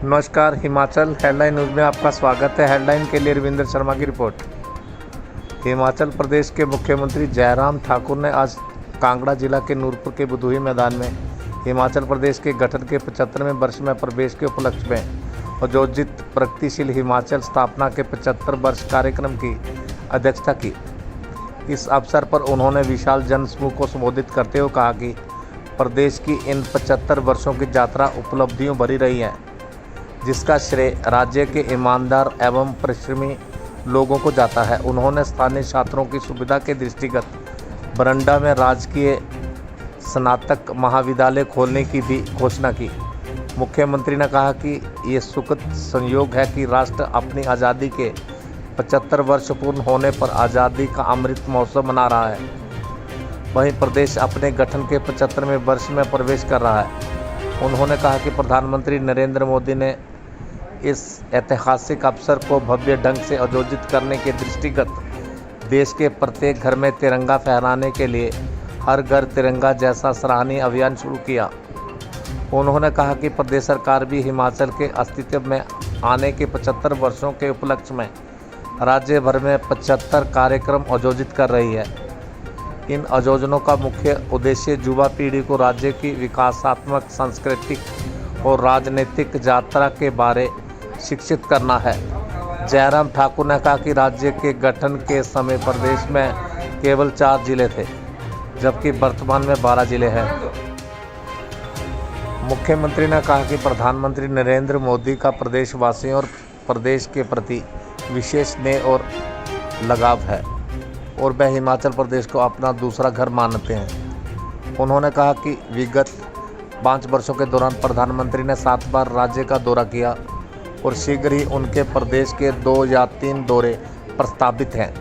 नमस्कार, Himachal headline news में आपका स्वागत है। हेडलाइन के लिए रविंद्र शर्मा की रिपोर्ट। हिमाचल प्रदेश के मुख्यमंत्री जयराम ठाकुर ने आज कांगड़ा जिला के नूरपुर के बुधुई मैदान में हिमाचल प्रदेश के गठन के 75वें वर्ष में प्रवेश के उपलक्ष्य में आयोजित प्रगतिशील हिमाचल स्थापना के 75 वर्ष कार्यक्रम की अध्यक्षता की। इस अवसर पर उन्होंने विशाल जनसमूह को संबोधित करते हुए कहा कि प्रदेश की इन 75 वर्षों की यात्रा उपलब्धियों भरी रही है, जिसका श्रेय राज्य के ईमानदार एवं परिश्रमी लोगों को जाता है। उन्होंने स्थानीय छात्रों की सुविधा के दृष्टिगत बरंडा में राजकीय स्नातक महाविद्यालय खोलने की भी घोषणा की। मुख्यमंत्री ने कहा कि ये सुखद संयोग है कि राष्ट्र अपनी आज़ादी के 75 वर्ष पूर्ण होने पर आज़ादी का अमृत महोत्सव मना रहा है। वहीं प्रदेश अपने गठन के 75वें वर्ष में प्रवेश कर रहा है। उन्होंने कहा कि प्रधानमंत्री नरेंद्र मोदी ने इस ऐतिहासिक अवसर को भव्य ढंग से आयोजित करने के दृष्टिगत देश के प्रत्येक घर में तिरंगा फहराने के लिए हर घर तिरंगा जैसा सराहनीय अभियान शुरू किया। उन्होंने कहा कि प्रदेश सरकार भी हिमाचल के अस्तित्व में आने के 75 वर्षों के उपलक्ष्य में राज्य भर में 75 कार्यक्रम आयोजित कर रही है। इन आयोजनों का मुख्य उद्देश्य युवा पीढ़ी को राज्य की विकासात्मक, सांस्कृतिक और राजनीतिक यात्रा के बारे शिक्षित करना है। जयराम ठाकुर ने कहा कि राज्य के गठन के समय प्रदेश में केवल 4 जिले थे, जबकि वर्तमान में 12 जिले हैं। मुख्यमंत्री ने कहा कि प्रधानमंत्री नरेंद्र मोदी का प्रदेशवासियों और प्रदेश के प्रति विशेष स्नेह और लगाव है और वह हिमाचल प्रदेश को अपना दूसरा घर मानते हैं। उन्होंने कहा कि विगत 5 वर्षों के दौरान प्रधानमंत्री ने 7 बार राज्य का दौरा किया और शीघ्र ही उनके प्रदेश के 2 या 3 दौरे प्रस्तावित हैं।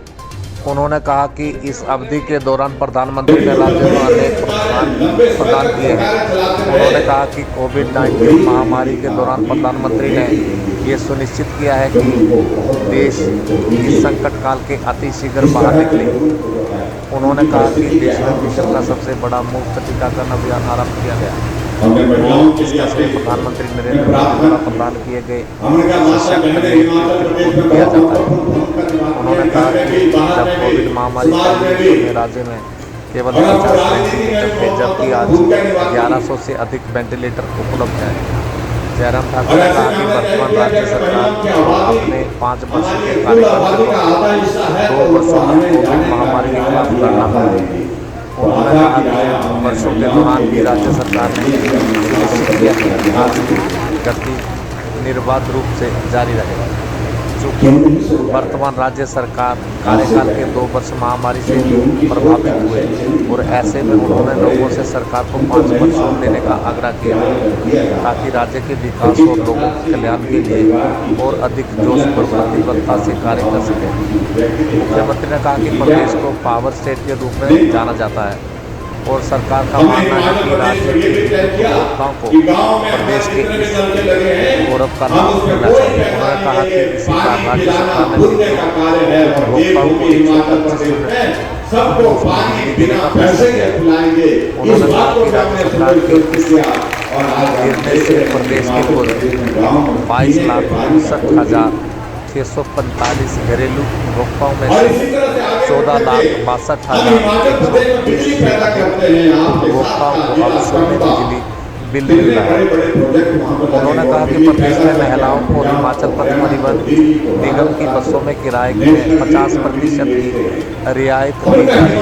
उन्होंने कहा कि इस अवधि के दौरान प्रधानमंत्री ने राज्य को अनेक प्रदान किए हैं। उन्होंने कहा कि कोविड-19 महामारी के दौरान प्रधानमंत्री ने ये सुनिश्चित किया है कि देश इस संकट काल के अति शीघ्र बाहर निकले। उन्होंने कहा कि देश में विश्व का सबसे बड़ा मुफ्त टीकाकरण अभियान आरंभ किया गया जिसका श्रेय प्रधानमंत्री नरेंद्र मोदी द्वारा प्रदान किए गए किया जाता है। उन्होंने कहा कि जब कोविड महामारी में राज्य में केवल 50 वेंटिलेटर थे, जबकि आज 1100 से अधिक वेंटिलेटर उपलब्ध हैं। जयराम ठाकुर ने कहा कि वर्तमान राज्य सरकार अपने 5 वर्ष के कार्यकाल के दौरान 2 वर्षों में कोविड महामारी के खिलाफ लड़ना है। उन्होंने कहा कि वर्षों के दौरान भी राज्य सरकार ने सुनिश्चित किया कि विकास की गति निर्बाध रूप से जारी रहे। चूँकि वर्तमान राज्य सरकार कार्यकाल के 2 वर्ष महामारी से प्रभावित हुए और ऐसे में उन्होंने लोगों से सरकार को 5 वर्ष और देने का आग्रह किया ताकि राज्य के विकास और लोगों के कल्याण के लिए और अधिक जोश और प्रतिबद्धता से कार्य कर सके। मुख्यमंत्री ने कहा कि प्रदेश को पावर स्टेट के रूप में जाना जाता है और सरकार का मानना है कि राज्य के उपभोक्ताओं को प्रदेश के इस गौरव का लाभ मिलना चाहिए। उन्होंने कहा कि इसी कारण राज्य सरकार ने उपभोक्ताओं को 125 यूनिट देने का फैसला किया है। उन्होंने कहा कि राज्य सरकार के इस निर्णय से प्रदेश के कुल 22,59,645 घरेलू उपभोक्ताओं में से 14,62,120 से अधिक उपभोक्ताओं को अब शून्य बिजली बिल मिल रहा है। उन्होंने कहा कि प्रदेश में महिलाओं को हिमाचल पथ परिवहन निगम की बसों में किराए में 50% की रियायत दी जा रही है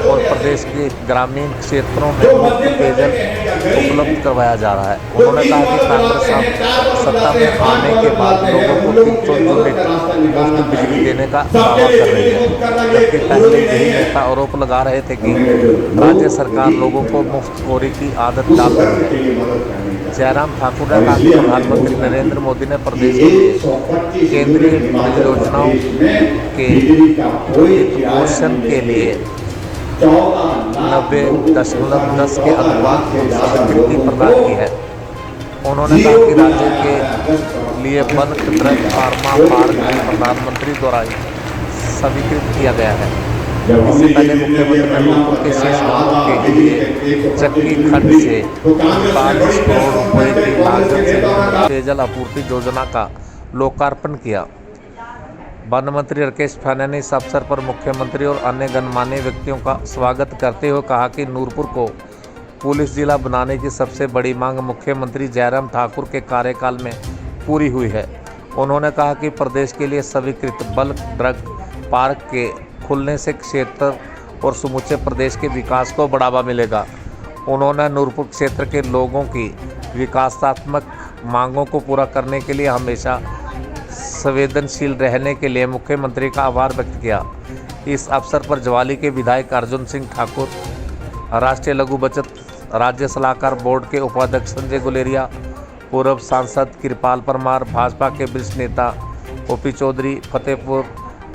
और प्रदेश के ग्रामीण क्षेत्रों में मुफ्त पेयजल उपलब्ध करवाया जा रहा है। उन्होंने कहा कि कांग्रेस सत्ता में आने के बाद लोगों को 300 यूनिट मुफ्त बिजली देने का दावा कर रही है, जबकि पहले यही नेता आरोप लगा रहे थे कि राज्य सरकार लोगों को मुफ्तखोरी की आदत डाल रही है। जयराम ठाकुर ने कहा कि प्रधानमंत्री नरेंद्र मोदी ने प्रदेश के केंद्रीय परियोजनाओं के वित्तपोषण के लिए 90.10 के अनुपात की स्वीकृति प्रदान की है। उन्होंने कहा कि राज्य के लिए बल्क ड्रग फार्मा पार्क भी प्रधानमंत्री द्वारा स्वीकृत किया गया है। इससे पहले मुख्यमंत्री ने नूरपुर के शेष गांवों के लिए चक्की खंड से 45 करोड़ रुपए की लागत से पेयजल आपूर्ति योजना का लोकार्पण किया। वन मंत्री राकेश ठाकुर ने इस अवसर पर मुख्यमंत्री और अन्य गणमान्य व्यक्तियों का स्वागत करते हुए कहा कि नूरपुर को पुलिस जिला बनाने की सबसे बड़ी मांग मुख्यमंत्री जयराम ठाकुर के कार्यकाल में पूरी हुई है। उन्होंने कहा कि प्रदेश के लिए स्वीकृत बल्क ड्रग पार्क के खुलने से क्षेत्र और समूचे प्रदेश के विकास को बढ़ावा मिलेगा। उन्होंने नूरपुर क्षेत्र के लोगों की विकासात्मक मांगों को पूरा करने के लिए हमेशा संवेदनशील रहने के लिए मुख्यमंत्री का आभार व्यक्त किया। इस अवसर पर ज्वाली के विधायक अर्जुन सिंह ठाकुर, राष्ट्रीय लघु बचत राज्य सलाहकार बोर्ड के उपाध्यक्ष संजय गुलेरिया, पूर्व सांसद कृपाल परमार, भाजपा के वरिष्ठ नेता ओपी चौधरी, फतेहपुर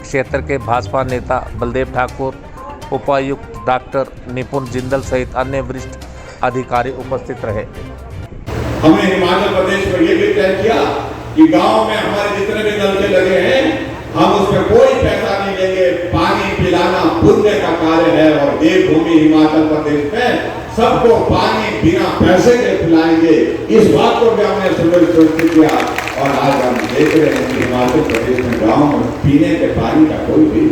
क्षेत्र के भाजपा नेता बलदेव ठाकुर, उपायुक्त डॉक्टर निपुण जिंदल सहित अन्य वरिष्ठ अधिकारी उपस्थित रहे। हमने हिमाचल प्रदेश में ये भी तय किया कि गांव में हमारे जितने भी नलके लगे हैं हम उसमें कोई पैसा नहीं लेंगे, पानी पिलाना पुण्य का कार्य है और देवभूमि हिमाचल प्रदेश में सबको पानी बिना पैसे के पिलाएंगे। इस बात को भी हमने सुनिश्चित किया और आज हम देख रहे हैं कि हिमाचल प्रदेश में गांव में पीने के पानी का कोई भी।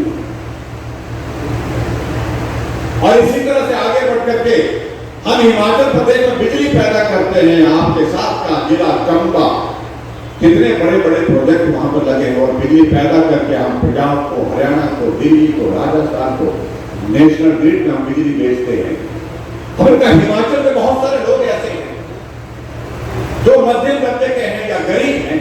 और इसी तरह से आगे बढ़ करके हम हिमाचल प्रदेश में बिजली पैदा करते हैं। आपके साथ का जिला चंबा, कितने बड़े बड़े प्रोजेक्ट वहां पर लगे हैं और बिजली पैदा करके हम पंजाब को, हरियाणा को, दिल्ली को, राजस्थान को नेशनल ग्रिड में हम बिजली बेचते हैं। और हिमाचल में बहुत सारे लोग ऐसे हैं जो मध्यम दर्जे के हैं या गरीब हैं,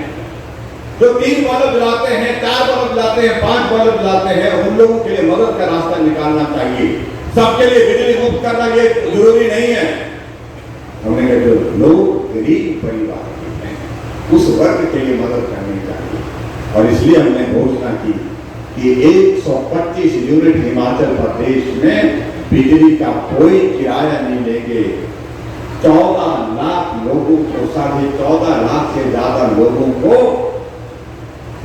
जो 3 बल्ब जलाते हैं, 4 बल्ब जलाते हैं, 5 बल्ब जलाते हैं। उन लोगों के लिए मदद का रास्ता निकालना चाहिए। सबके लिए बिजली मुफ्त करना ये जरूरी नहीं है। हमने कहा जो लोग गरीब परिवार उस वर्ग के लिए मदद करनी चाहिए और इसलिए हमने घोषणा की कि 125 यूनिट हिमाचल प्रदेश में बिजली का कोई किराया नहीं लेंगे। 14 लाख लोगों को, 14.5 लाख से ज्यादा लोगों को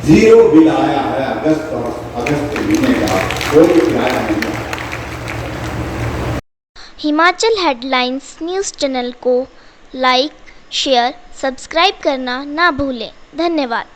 जीरो बिल आया है। अगस्त महीने का कोई किराया नहीं आया। हिमाचल हेडलाइंस न्यूज़ चैनल को लाइक, शेयर, सब्सक्राइब करना ना भूलें। धन्यवाद।